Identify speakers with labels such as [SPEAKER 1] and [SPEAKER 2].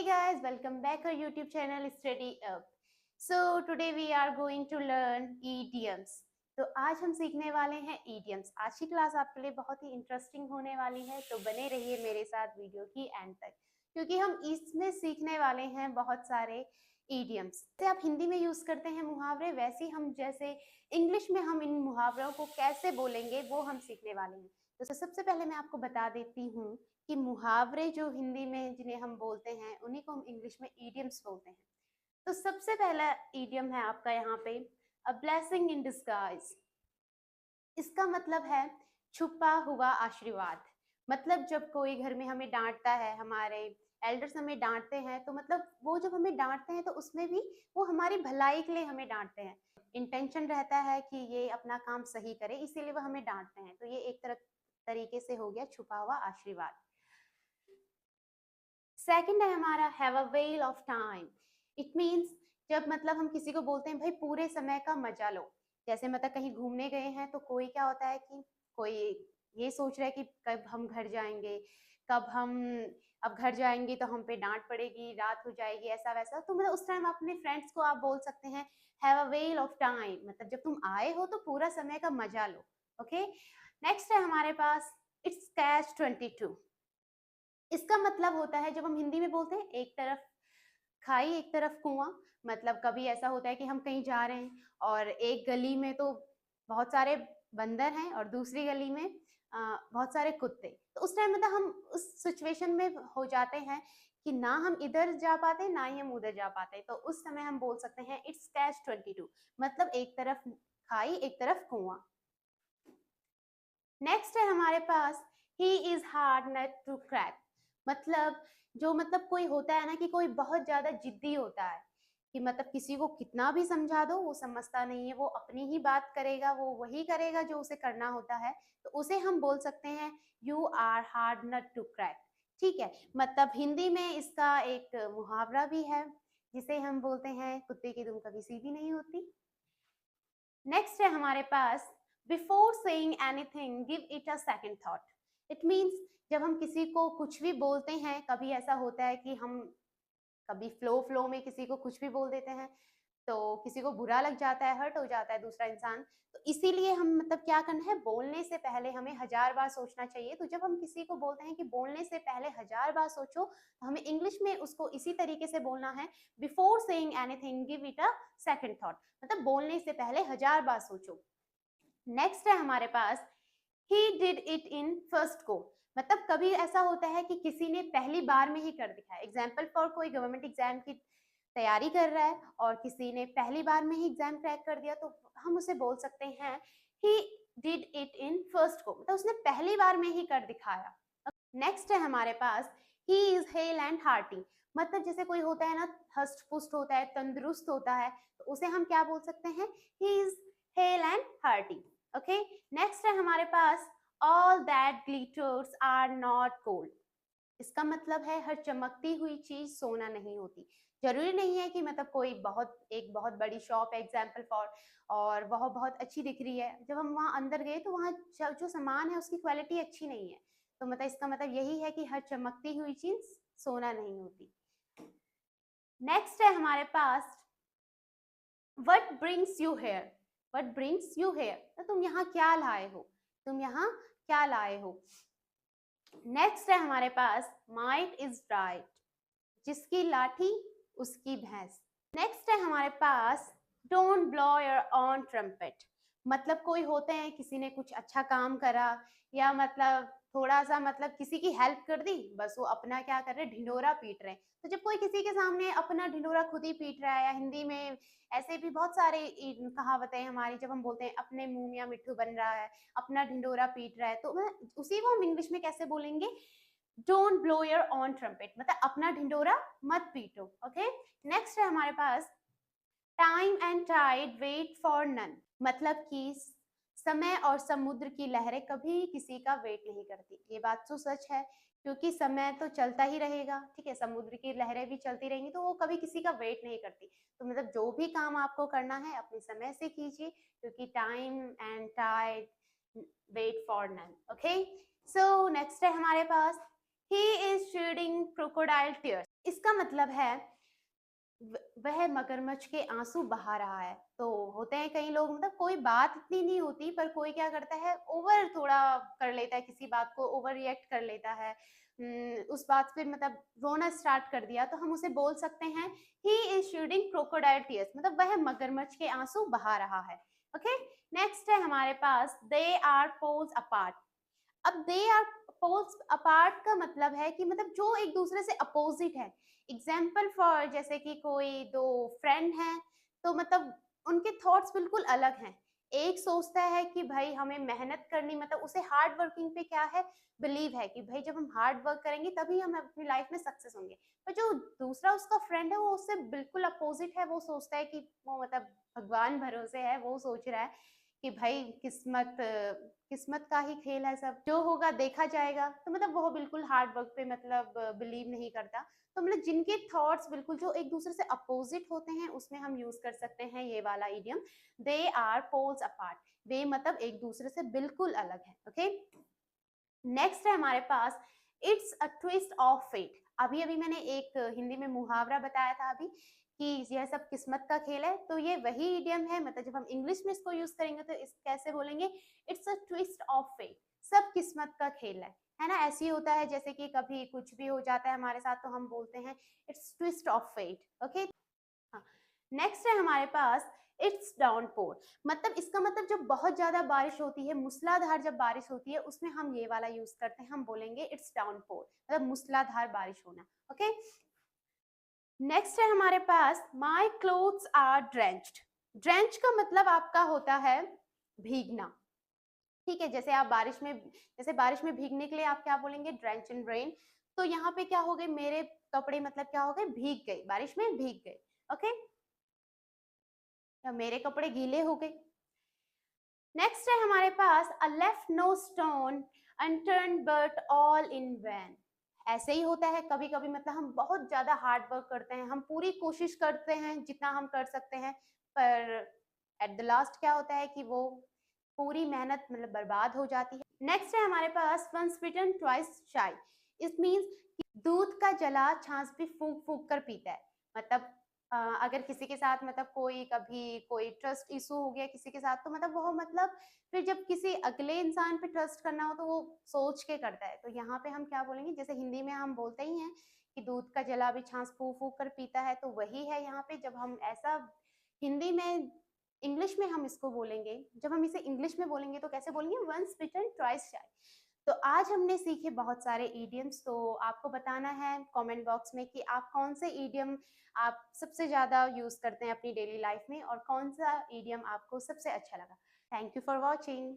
[SPEAKER 1] guys, welcome back our YouTube channel Study Up. So today we are going to learn idioms. तो आज हम सीखने वाले हैं idioms. आज की क्लास आपके लिए बहुत ही इंटरेस्टिंग होने वाली है, तो बने रहिए मेरे साथ वीडियो की एंड तक, क्योंकि हम इसमें सीखने वाले हैं बहुत सारे idioms. जैसे आप हिंदी में यूज करते हैं मुहावरे, वैसे हम जैसे इंग्लिश में हम इन मुहावरों को कैसे बोलेंगे वो हम सीखने वाले हैं. तो सबसे पहले मैं आपको बता देती हूँ कि मुहावरे जो हिंदी में जिन्हें हम बोलते हैं उन्हीं को हम इंग्लिश में इडियम्स बोलते हैं. तो सबसे पहला इडियम है आपका यहाँ पे अ ब्लेसिंग इन डिस्गाइज. इसका मतलब है छुपा हुआ आशीर्वाद. मतलब जब कोई घर में हमें डांटता है, हमारे एल्डर्स हमें डांटते हैं, तो मतलब वो जब हमें डांटते हैं तो उसमें भी वो हमारी भलाई के लिए हमें डांटते हैं. इंटेंशन रहता है कि ये अपना काम सही करे, इसीलिए वो हमें डांटते हैं. तो ये एक तरीके से हो गया छुपा हुआ आशीर्वाद. सेकंड है हमारा have a well of time. It means जब मतलब हम किसी को बोलते हैं भाई पूरे समय का मजा लो. जैसे मतलब कहीं घूमने गए हैं तो कोई क्या होता है कि कोई ये सोच रहा है कि कब हम घर जाएंगे, कब हम अब घर जाएंगे तो हम पे डांट पड़ेगी, रात हो जाएगी, ऐसा वैसा. तो मतलब उस टाइम अपने फ्रेंड्स को आप बोल सकते हैं have a well of time. मतलब जब तुम आए हो तो पूरा समय का मजा लो. ओके. नेक्स्ट है हमारे पास इट्स कैच 22. इसका मतलब होता है, जब हम हिंदी में बोलते हैं एक तरफ खाई एक तरफ कुआं. मतलब कभी ऐसा होता है कि हम कहीं जा रहे हैं और एक गली में तो बहुत सारे बंदर हैं और दूसरी गली में बहुत सारे कुत्ते. तो उस टाइम मतलब हम उस सिचुएशन में हो जाते हैं कि ना हम इधर जा पाते ना ही हम उधर जा पाते. तो उस समय हम बोल सकते हैं इट्स कैच 22. मतलब एक तरफ खाई एक तरफ कुआं. नेक्स्ट है हमारे पास he is hard nut to crack. मतलब जो मतलब कोई होता है ना कि कोई बहुत ज्यादा जिद्दी होता है कि मतलब किसी को कितना भी समझा दो वो समझता नहीं है, वो अपनी ही बात करेगा, वो वही करेगा जो उसे करना होता है. तो उसे हम बोल सकते हैं you are hard nut to crack. ठीक है. मतलब हिंदी में इसका एक मुहावरा भी है जिसे हम बोलते हैं कुत्ते की दुम कभी सीधी नहीं होती. नेक्स्ट है हमारे पास before saying anything give it a second thought. It means जब हम किसी को कुछ भी बोलते हैं, कभी ऐसा होता है कि हम कभी फ्लो में किसी को कुछ भी बोल देते हैं तो किसी को बुरा लग जाता है, हर्ट हो जाता है दूसरा इंसान. तो इसीलिए हम मतलब क्या करना है, बोलने से पहले हमें 1000 बार सोचना चाहिए. तो जब हम किसी को बोलते हैं कि बोलने से पहले 1000 बार सोचो, तो हमें इंग्लिश में उसको इसी तरीके से बोलना है before saying anything give it a second thought. मतलब बोलने से पहले 1000 बार सोचो. नेक्स्ट है हमारे पास he did it in first go. मतलब कभी ऐसा होता है कि किसी ने पहली बार में ही कर दिखाया. एग्जाम्पल फॉर कोई गवर्नमेंट एग्जाम की तैयारी कर रहा है और किसी ने पहली बार में ही एग्जाम क्रैक कर दिया, तो हम उसे बोल सकते हैं ही did it in first go. मतलब उसने पहली बार में ही कर दिखाया. नेक्स्ट है हमारे पास he is hale and hearty. मतलब जैसे कोई होता है ना हष्ट पुष्ट होता है, तंदुरुस्त होता है, तो उसे हम क्या बोल सकते हैं he is hale and hearty. Okay. Next है हमारे पास all that glitters are not gold. इसका मतलब है हर चमकती हुई चीज सोना नहीं होती. जरूरी नहीं है कि मतलब कोई एक बहुत बड़ी शॉप है एग्जाम्पल फॉर और वह बहुत अच्छी दिख रही है, जब हम वहां अंदर गए तो वहां जो सामान है उसकी क्वालिटी अच्छी नहीं है. तो मतलब इसका मतलब यही है कि हर चमकती हुई चीज सोना नहीं होती. नेक्स्ट है हमारे पास what brings you here. What brings you here. तो तुम यहाँ क्या लाए हो, तुम यहाँ क्या लाए हो. नेक्स्ट है हमारे पास माइट इज राइट. जिसकी लाठी उसकी भैंस. नेक्स्ट है हमारे पास don't blow your own trumpet. मतलब कोई होते हैं किसी ने कुछ अच्छा काम करा या मतलब थोड़ा सा मतलब किसी की हेल्प कर दी, बस वो अपना क्या कर रहे हैं, ढिंडोरा पीट रहे हैं. तो जब कोई किसी के सामने अपना ढिंडोरा खुद ही पीट रहा है, या हिंदी में ऐसे भी बहुत सारे कहावतें हैं हमारी, जब हम बोलते हैं अपने मुंह मियां मिट्ठू बन रहा है, अपना ढिंडोरा पीट रहा है, तो उसी को हम इंग्लिश में कैसे बोलेंगे, don't blow your own trumpet. मतलब अपना ढिंडोरा मत पीटो. ओके. नेक्स्ट है हमारे पास time and tide wait for none. मतलब कि समय और समुद्र की लहरें कभी किसी का वेट नहीं करती. ये बात तो सच है, क्योंकि समय तो चलता ही रहेगा. ठीक है. समुद्र की लहरें भी चलती रहेंगी, तो वो कभी किसी का वेट नहीं करती. तो मतलब जो भी काम आपको करना है अपने समय से कीजिए, क्योंकि time and tide wait for none. Okay. So next है हमारे पास he is shedding crocodile tears. इसका मतलब है वह मगरमच्छ के आंसू बहा रहा है। तो होते हैं कई लोग, मतलब कोई बात इतनी नहीं होती पर कोई क्या करता है, ओवर थोड़ा कर लेता है, किसी बात को ओवर रिएक्ट कर लेता है। उस बात पे मतलब रोना स्टार्ट कर दिया, तो हम उसे बोल सकते हैं he is shedding crocodile tears, मतलब वह मगरमच्छ के आंसू बहा रहा है। ओके, नेक्स्ट है हमारे पास दे आर पोल्स अपार्ट। अब दे आर पोल्स अपार्ट का मतलब है कि मतलब जो एक दूसरे से अपोजिट है। एग्जाम्पल फॉर, जैसे कि कोई दो फ्रेंड हैं, तो मतलब उनके थॉट्स बिल्कुल अलग हैं। एक सोचता है कि भाई हमें मेहनत करनी, मतलब उसे हार्ड वर्किंग पे क्या है, बिलीव है कि भाई जब हम हार्ड वर्क करेंगे तभी हम अपनी लाइफ में सक्सेस होंगे। पर जो दूसरा उसका फ्रेंड है वो उससे बिल्कुल अपोजिट है। वो सोचता है कि वो मतलब भगवान भरोसे है, वो सोच रहा है कि भाई किस्मत का ही खेल है, सब जो होगा देखा जाएगा। तो मतलब वो बिल्कुल हार्ड वर्क पे मतलब बिलीव नहीं करता। तो मतलब जिनके थॉट्स बिल्कुल जो एक दूसरे से अपोजिट होते हैं, उसमें हम यूज कर सकते हैं ये वाला idiom, they are poles apart. वे मतलब एक दूसरे से बिल्कुल अलग है। ओके, नेक्स्ट है हमारे पास it's a twist of fate. अभी अभी मैंने एक हिंदी में मुहावरा बताया था अभी कि यह सब किस्मत का खेल है, तो ये वही इडियम है। मतलब जब हम इंग्लिश में इसको यूज करेंगे तो इस कैसे बोलेंगे, it's a twist of fate, सब किस्मत का खेल है ना। ऐसे ही होता है जैसे कि कभी कुछ भी हो जाता है हमारे साथ तो हम बोलते हैं it's twist of fate. Okay, हाँ, नेक्स्ट है हमारे पास इट्स डाउनपोर। मतलब इसका मतलब जब बहुत ज्यादा बारिश होती है, मूसलाधार जब बारिश होती है, उसमें हम ये वाला यूज करते हैं, हम बोलेंगे इट्स डाउनपोर, मतलब मूसलाधार बारिश होना। ओके, नेक्स्ट है हमारे पास my clothes are drenched. Drench का मतलब आपका होता है भीगना। ठीक है, जैसे आप बारिश में, जैसे बारिश में भीगने के लिए आप क्या बोलेंगे, ड्रेंच इन रेन। तो यहाँ पे क्या हो गए, मेरे कपड़े मतलब क्या हो गए, भीग गए, बारिश में भीग गए। ओके, मेरे कपड़े गीले हो गए। नेक्स्ट है हमारे पास a left no stone unturn but all in vain. ऐसे ही होता है कभी कभी, मतलब हम बहुत ज्यादा हार्ड वर्क करते हैं, हम पूरी कोशिश करते हैं जितना हम कर सकते हैं, पर एट द लास्ट क्या होता है कि वो पूरी मेहनत मतलब बर्बाद हो जाती है। नेक्स्ट है हमारे पास वंस बिटन ट्वाइस शाई। इट मीन्स दूध का जला छाछ भी फूक फूक कर पीता है। मतलब अगर किसी के साथ मतलब कोई कभी कोई ट्रस्ट इशू हो गया किसी के साथ, तो मतलब वो मतलब फिर जब किसी अगले इंसान पे ट्रस्ट करना हो तो वो सोच के करता है। तो यहाँ पे हम क्या बोलेंगे, जैसे हिंदी में हम बोलते ही हैं कि दूध का जला भी छाछ फूक फूक कर पीता है, तो वही है यहाँ पे। जब हम ऐसा हिंदी में, इंग्लिश में हम इसको बोलेंगे, जब हम इसे इंग्लिश में बोलेंगे तो कैसे बोलेंगे, वंस बिटन ट्वाइस शाई। तो आज हमने सीखे बहुत सारे ईडियम्स। तो आपको बताना है कमेंट बॉक्स में कि आप कौन से ईडियम आप सबसे ज़्यादा यूज़ करते हैं अपनी डेली लाइफ में, और कौन सा ईडियम आपको सबसे अच्छा लगा। Thank you for watching.